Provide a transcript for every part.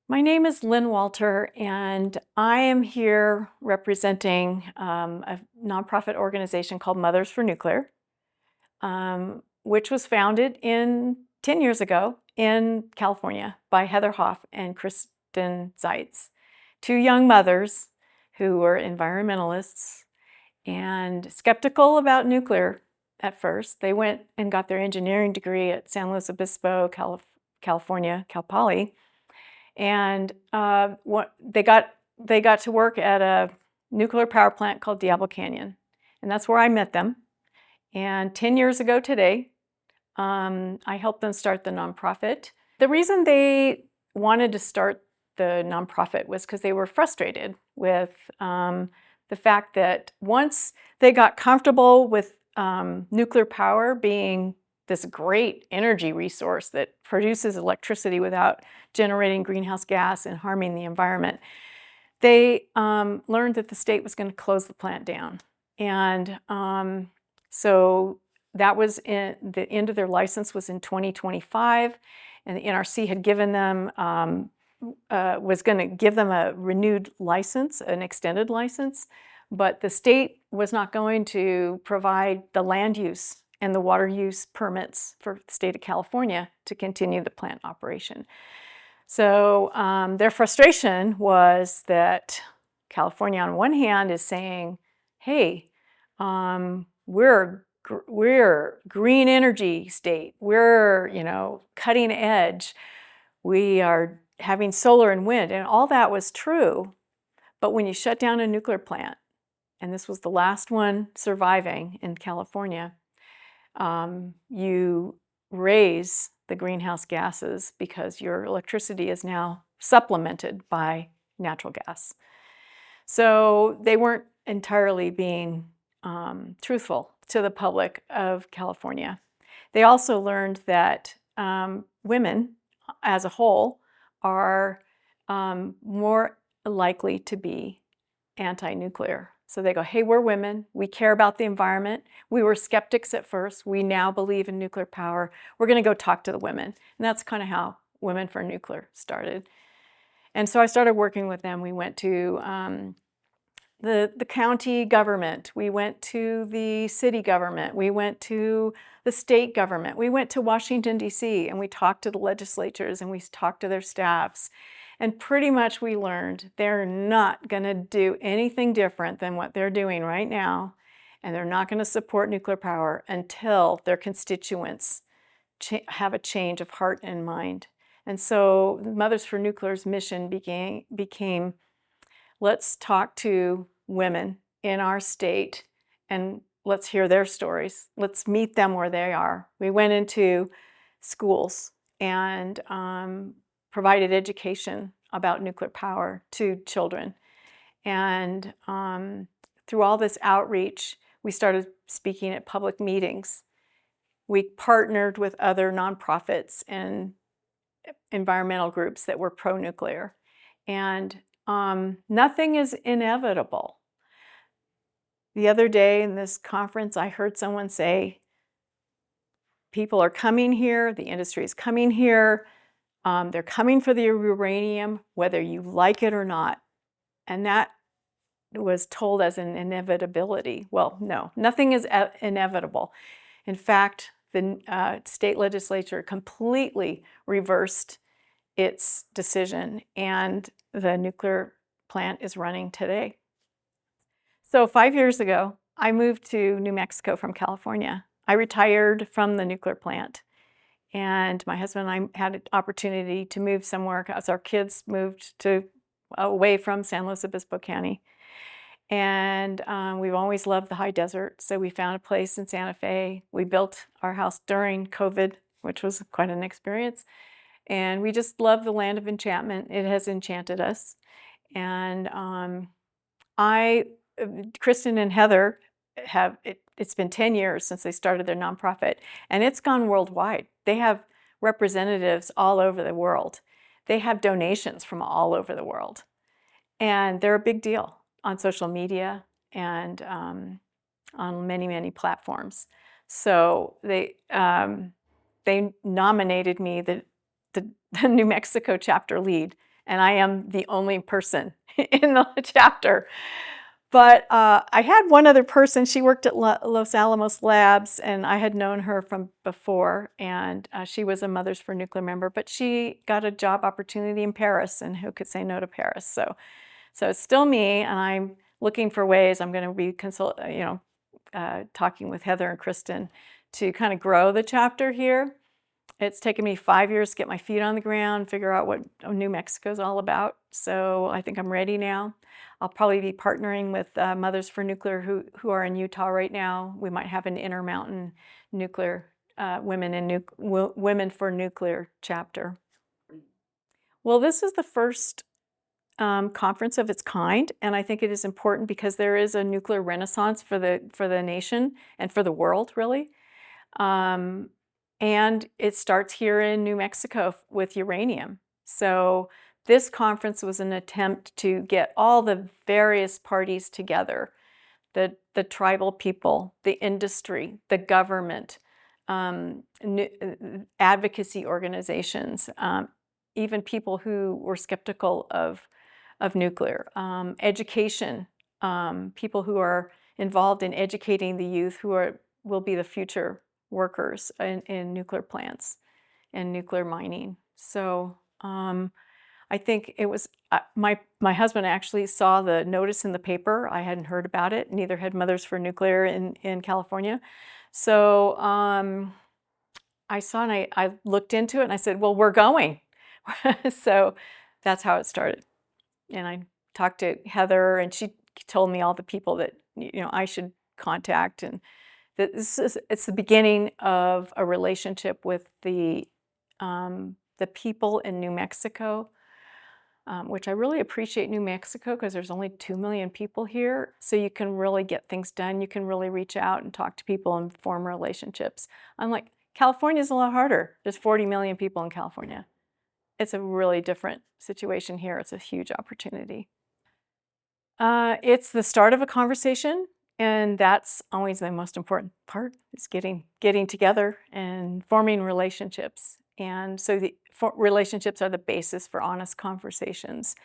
My name is Lynn Walter, and I am here representing a nonprofit organization called Mothers for Nuclear, which was founded 10 years ago in California by Heather Hoff and Kristen Zeitz, two young mothers who were environmentalists and skeptical about nuclear at first. They went and got their engineering degree at San Luis Obispo, California, Cal Poly, and they got to work at a nuclear power plant called Diablo Canyon, and that's where I met them. And 10 years ago today, I helped them start the nonprofit. The reason they wanted to start the nonprofit was because they were frustrated with the fact that once they got comfortable with nuclear power being this great energy resource that produces electricity without generating greenhouse gas and harming the environment, they learned that the state was going to close the plant down. And so that was the end of their license was in 2025, and the NRC had given them, was going to give them a renewed license, an extended license, but the state was not going to provide the land use and the water use permits for the state of California to continue the plant operation. So their frustration was that California, on one hand, is saying, "Hey, we're green energy state. We're cutting edge. We are having solar and wind," and all that was true. But when you shut down a nuclear plant, and this was the last one surviving in California, you raise the greenhouse gases because your electricity is now supplemented by natural gas. So they weren't entirely being truthful to the public of California. They also learned that women as a whole are more likely to be anti-nuclear. So they go, "Hey, we're women. We care about the environment. We were skeptics at first. We now believe in nuclear power. We're going to go talk to the women." And that's kind of how Women for Nuclear started. And so I started working with them. We went to the county government. We went to the city government. We went to the state government. We went to Washington, D.C., and we talked to the legislatures, and we talked to their staffs. And pretty much we learned they're not going to do anything different than what they're doing right now, and they're not going to support nuclear power until their constituents have a change of heart and mind. And so Mothers for Nuclear's mission became let's talk to women in our state and let's hear their stories. Let's meet them where they are. We went into schools and provided education about nuclear power to children. And through all this outreach, we started speaking at public meetings. We partnered with other nonprofits and environmental groups that were pro-nuclear. And nothing is inevitable. The other day in this conference, I heard someone say, people are coming here, the industry is coming here, they're coming for the uranium, whether you like it or not. And that was told as an inevitability. Well, no, nothing is inevitable. In fact, the state legislature completely reversed its decision, and the nuclear plant is running today. So 5 years ago, I moved to New Mexico from California. I retired from the nuclear plant, and my husband and I had an opportunity to move somewhere as our kids moved away from San Luis Obispo County. And we've always loved the high desert, so we found a place in Santa Fe. We built our house during COVID, which was quite an experience. And we just love the land of enchantment. It has enchanted us. And Kristen and Heather it's been 10 years since they started their nonprofit, and it's gone worldwide. They have representatives all over the world. They have donations from all over the world. And they're a big deal on social media and on many, many platforms. So they nominated me the New Mexico chapter lead, and I am the only person in the chapter. But I had one other person. She worked at Los Alamos Labs, and I had known her from before, and she was a Mothers for Nuclear member, but she got a job opportunity in Paris, and who could say no to Paris? So it's still me, and I'm looking for ways. I'm going to be talking with Heather and Kristen to kind of grow the chapter here. It's taken me 5 years to get my feet on the ground, figure out what New Mexico is all about. So I think I'm ready now. I'll probably be partnering with Mothers for Nuclear who are in Utah right now. We might have an Intermountain Nuclear Women for Nuclear chapter. Well, this is the first conference of its kind, and I think it is important because there is a nuclear renaissance for the nation and for the world, really. And it starts here in New Mexico with uranium. So this conference was an attempt to get all the various parties together, the tribal people, the industry, the government, advocacy organizations, even people who were skeptical of nuclear, education, people who are involved in educating the youth who will be the future workers in nuclear plants and nuclear mining. So I think it was my husband actually saw the notice in the paper. I hadn't heard about it. Neither had Mothers for Nuclear in California. So I saw and I looked into it and I said, well, we're going. So that's how it started. And I talked to Heather, and she told me all the people that I should contact, and that it's the beginning of a relationship with the people in New Mexico, which I really appreciate New Mexico because there's only 2 million people here, so you can really get things done. You can really reach out and talk to people and form relationships. Unlike California is a lot harder. There's 40 million people in California. It's a really different situation here. It's a huge opportunity. It's the start of a conversation, and that's always the most important part, is getting together and forming relationships. And so relationships are the basis for honest conversations.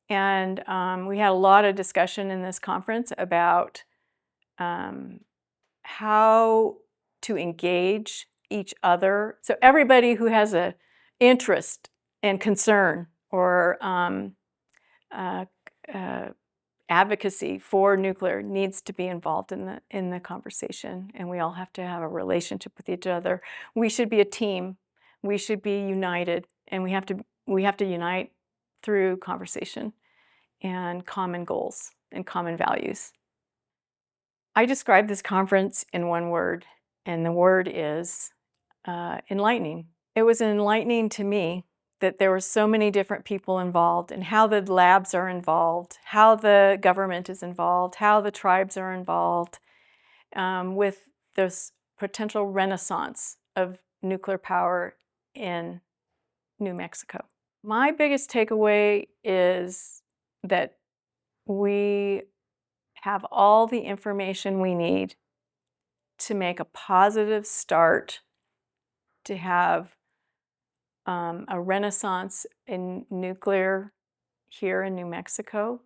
And we had a lot of discussion in this conference about how to engage each other. So everybody who has an interest and concern or advocacy for nuclear needs to be involved in the conversation, and we all have to have a relationship with each other. We should be a team. We should be united, and we have to unite through conversation and common goals and common values. I describe this conference in one word, and the word is enlightening. It was enlightening to me that there were so many different people involved, and how the labs are involved, how the government is involved, how the tribes are involved, with this potential renaissance of nuclear power in New Mexico. My biggest takeaway is that we have all the information we need to make a positive start, to have a renaissance in nuclear here in New Mexico.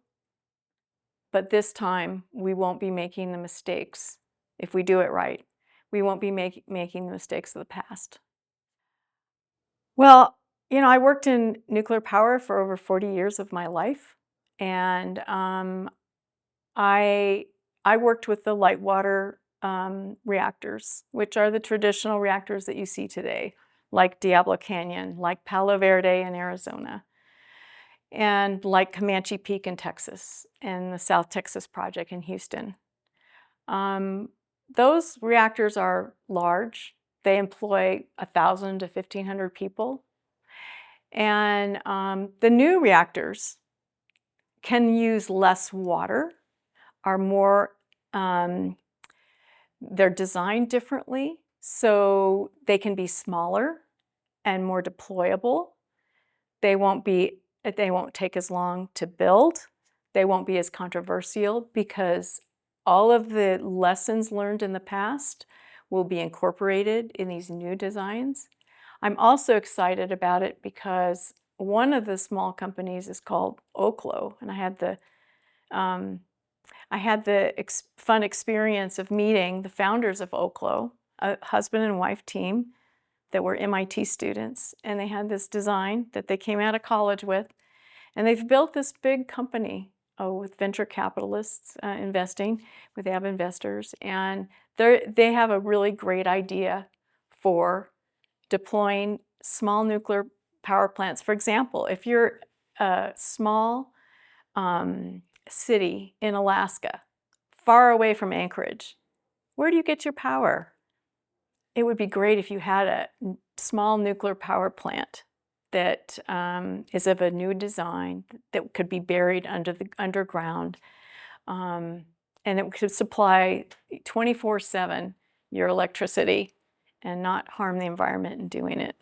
But this time, we won't be making the mistakes. If we do it right, we won't be making the mistakes of the past. Well, I worked in nuclear power for over 40 years of my life, and I worked with the light water reactors, which are the traditional reactors that you see today, like Diablo Canyon, like Palo Verde in Arizona, and like Comanche Peak in Texas, and the South Texas project in Houston. Those reactors are large. They employ 1,000 to 1,500 people. And the new reactors can use less water, are more, they're designed differently, so they can be smaller and more deployable. They won't take as long to build. They won't be as controversial because all of the lessons learned in the past will be incorporated in these new designs. I'm also excited about it because one of the small companies is called Oklo, and um, I had the fun experience of meeting the founders of Oklo, a husband and wife team that were MIT students, and they had this design that they came out of college with, and they've built this big company with venture capitalists investing, with AB investors, and they have a really great idea for deploying small nuclear power plants. For example, if you're a small city in Alaska, far away from Anchorage, where do you get your power? It would be great if you had a small nuclear power plant that is of a new design that could be buried underground, and it could supply 24/7 your electricity and not harm the environment in doing it.